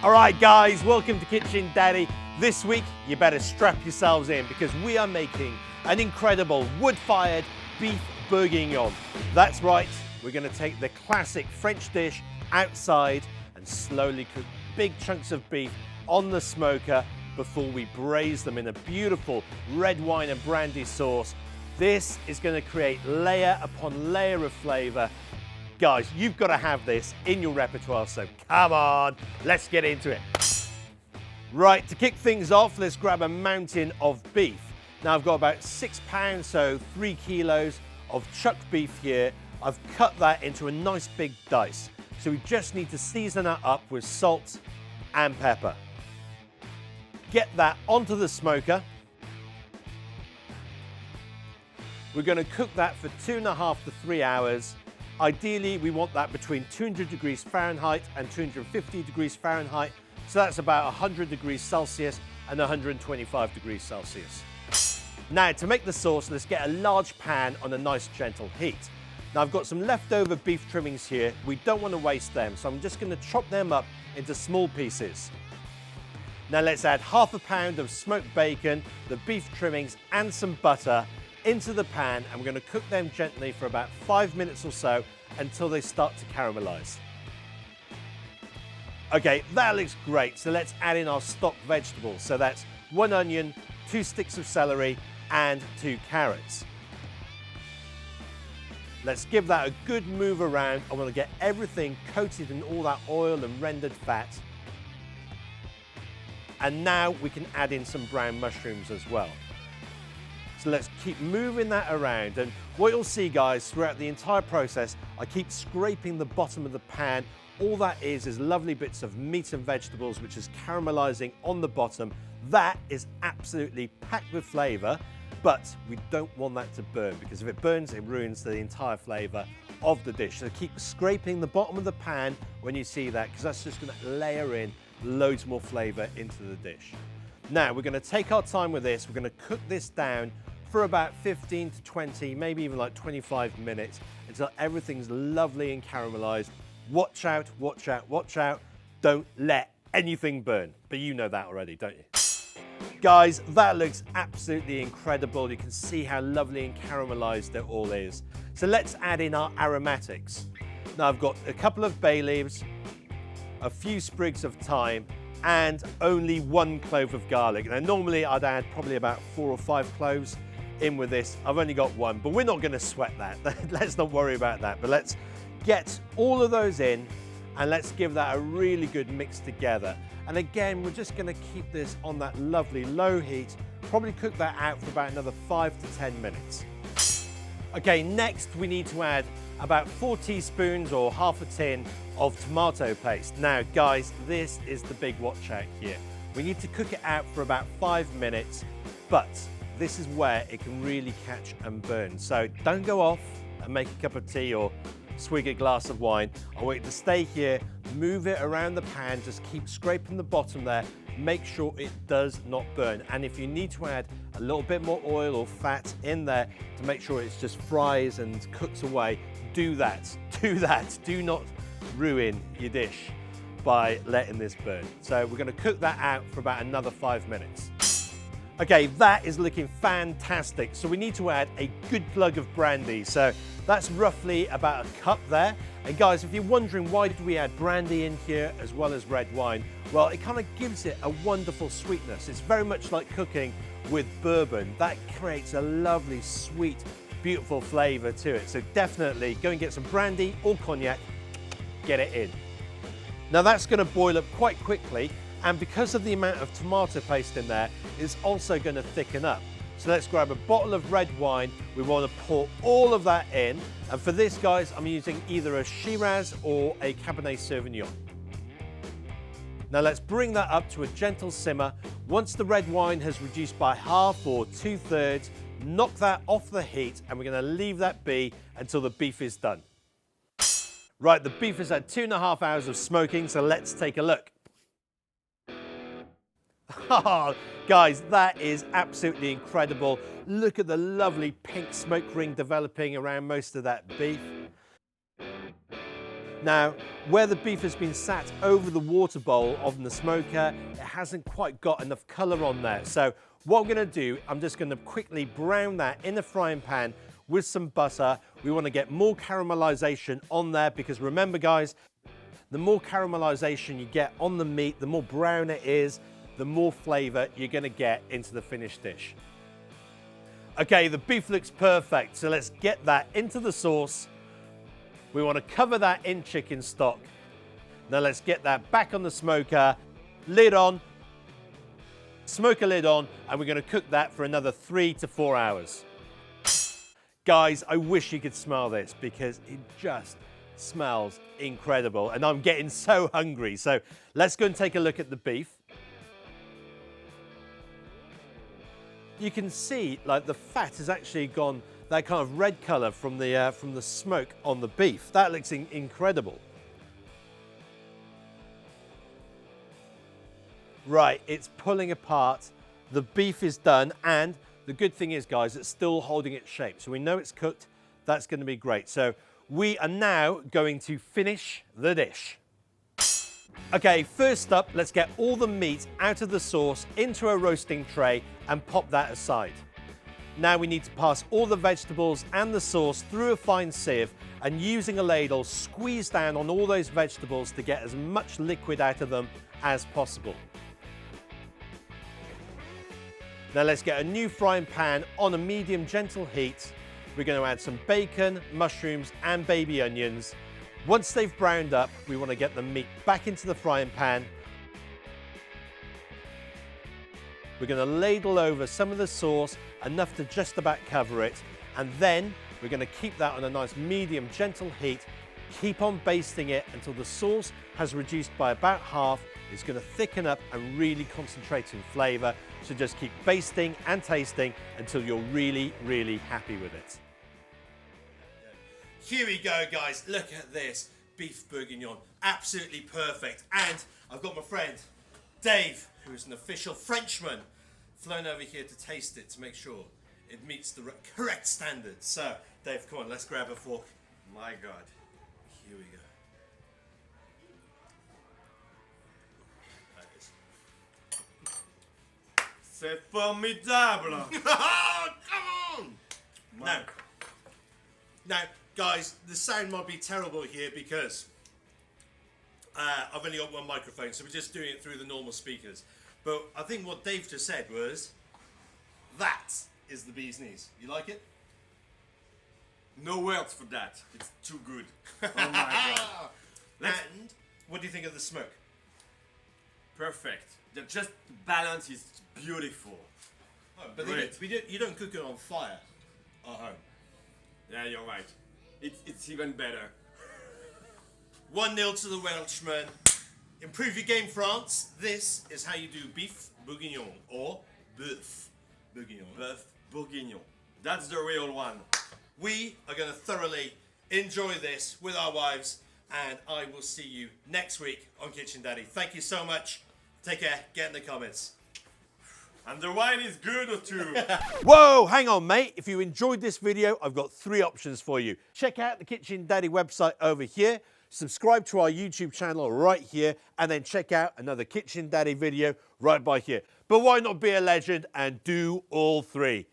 All right, guys, welcome to Kitchen Daddy. This week, you better strap yourselves in because we are making an incredible wood-fired beef bourguignon. That's right, we're gonna take the classic French dish outside and slowly cook big chunks of beef on the smoker before we braise them in a beautiful red wine and brandy sauce. This is gonna create layer upon layer of flavor. Guys, you've got to have this in your repertoire, so come on, let's get into it. Right, to kick things off, let's grab a mountain of beef. Now I've got about 6 pounds, so 3 kilos of chucked beef here. I've cut that into a nice big dice. So we just need to season that up with salt and pepper. Get that onto the smoker. We're going to cook that for 2.5 to 3 hours. Ideally, we want that between 200 degrees Fahrenheit and 250 degrees Fahrenheit. So that's about 100 degrees Celsius and 125 degrees Celsius. Now, to make the sauce, let's get a large pan on a nice gentle heat. Now, I've got some leftover beef trimmings here. We don't want to waste them, so I'm just going to chop them up into small pieces. Now, let's add ½ pound of smoked bacon, the beef trimmings, and some butter into the pan, and we're going to cook them gently for about 5 minutes or so until they start to caramelize. Okay, that looks great. So let's add in our stock vegetables. So that's 1 onion, 2 sticks of celery, and 2 carrots. Let's give that a good move around. I want to get everything coated in all that oil and rendered fat. And now we can add in some brown mushrooms as well. So let's keep moving that around, and what you'll see, guys, throughout the entire process, I keep scraping the bottom of the pan. All that is lovely bits of meat and vegetables which is caramelizing on the bottom. That is absolutely packed with flavor, but we don't want that to burn, because if it burns, it ruins the entire flavor of the dish. So keep scraping the bottom of the pan when you see that, because that's just going to layer in loads more flavor into the dish. Now, we're going to take our time with this. We're going to cook this down for about 15 to 20, maybe even like 25 minutes until everything's lovely and caramelized. Watch out, watch out, watch out. Don't let anything burn. But you know that already, don't you? Guys, that looks absolutely incredible. You can see how lovely and caramelized it all is. So let's add in our aromatics. Now I've got a couple of bay leaves, a few sprigs of thyme, and only 1 clove of garlic. Now normally I'd add probably about 4 or 5 cloves in with this. I've only got 1, but we're not going to sweat that. Let's not worry about that. But let's get all of those in, and let's give that a really good mix together. And again, we're just going to keep this on that lovely low heat, probably cook that out for about another 5 to 10 minutes. Okay, next we need to add about 4 teaspoons or ½ a tin of tomato paste. Now guys, this is the big watch out here. We need to cook it out for about 5 minutes, but this is where it can really catch and burn. So don't go off and make a cup of tea or swig a glass of wine. I want you to stay here, move it around the pan, just keep scraping the bottom there, make sure it does not burn. And if you need to add a little bit more oil or fat in there to make sure it's just fries and cooks away, do that. Do that. Do not ruin your dish by letting this burn. So we're going to cook that out for about another 5 minutes. Okay, that is looking fantastic. So we need to add a good plug of brandy. So that's roughly about a cup there. And guys, if you're wondering why did we add brandy in here as well as red wine, well, it kind of gives it a wonderful sweetness. It's very much like cooking with bourbon. That creates a lovely, sweet, beautiful flavor to it. So definitely go and get some brandy or cognac, get it in. Now that's going to boil up quite quickly, and because of the amount of tomato paste in there, it's also going to thicken up. So let's grab a bottle of red wine. We want to pour all of that in. And for this, guys, I'm using either a Shiraz or a Cabernet Sauvignon. Now let's bring that up to a gentle simmer. Once the red wine has reduced by half or 2/3, knock that off the heat, and we're going to leave that be until the beef is done. Right, the beef has had 2.5 hours of smoking, so let's take a look. Oh, guys, that is absolutely incredible. Look at the lovely pink smoke ring developing around most of that beef. Now, where the beef has been sat over the water bowl of the smoker, it hasn't quite got enough color on there. So what I'm gonna do, I'm just gonna quickly brown that in the frying pan with some butter. We wanna get more caramelization on there because remember guys, the more caramelization you get on the meat, the more brown it is, the more flavor you're gonna get into the finished dish. Okay, the beef looks perfect, so let's get that into the sauce. We want to cover that in chicken stock. Now let's get that back on the smoker, lid on, smoker lid on, and we're going to cook that for another 3 to 4 hours. Guys, I wish you could smell this because it just smells incredible and I'm getting so hungry. So let's go and take a look at the beef. You can see like the fat has actually gone that kind of red color from the smoke on the beef. That looks incredible. Right, it's pulling apart. The beef is done, and the good thing is, guys, it's still holding its shape. So we know it's cooked. That's going to be great. So we are now going to finish the dish. Okay, first up, let's get all the meat out of the sauce into a roasting tray and pop that aside. Now we need to pass all the vegetables and the sauce through a fine sieve and using a ladle, squeeze down on all those vegetables to get as much liquid out of them as possible. Now let's get a new frying pan on a medium gentle heat. We're going to add some bacon, mushrooms and baby onions. Once they've browned up, we want to get the meat back into the frying pan. We're going to ladle over some of the sauce, enough to just about cover it, and then we're going to keep that on a nice medium gentle heat. Keep on basting it until the sauce has reduced by about half. It's going to thicken up and really concentrate in flavor. So just keep basting and tasting until you're really, really happy with it. Here we go, guys. Look at this beef bourguignon. Absolutely perfect. And I've got my friend Dave, who is an official Frenchman, flown over here to taste it to make sure it meets the correct standards. So, Dave, come on, let's grab a fork. My God. Here we go. C'est formidable. Oh, come on! Now, guys, the sound might be terrible here because I've only got one microphone, so we're just doing it through the normal speakers. But I think what Dave just said was, that is the bee's knees. You like it? No words for that. It's too good. Oh my God. And what do you think of the smoke? Perfect. Just the balance is beautiful. Oh, but you don't cook it on fire at home. Yeah, you're right. It's even better. 1-0 to the Welshman. Improve your game, France. This is how you do beef bourguignon or bœuf bourguignon. Bœuf bourguignon. That's the real one. We are going to thoroughly enjoy this with our wives, and I will see you next week on Kitchen Daddy. Thank you so much. Take care. Get in the comments. And the wine is good too. Whoa, hang on, mate. If you enjoyed this video, I've got 3 options for you. Check out the Kitchen Daddy website over here. Subscribe to our YouTube channel right here, and then check out another Kitchen Daddy video right by here. But why not be a legend and do all 3?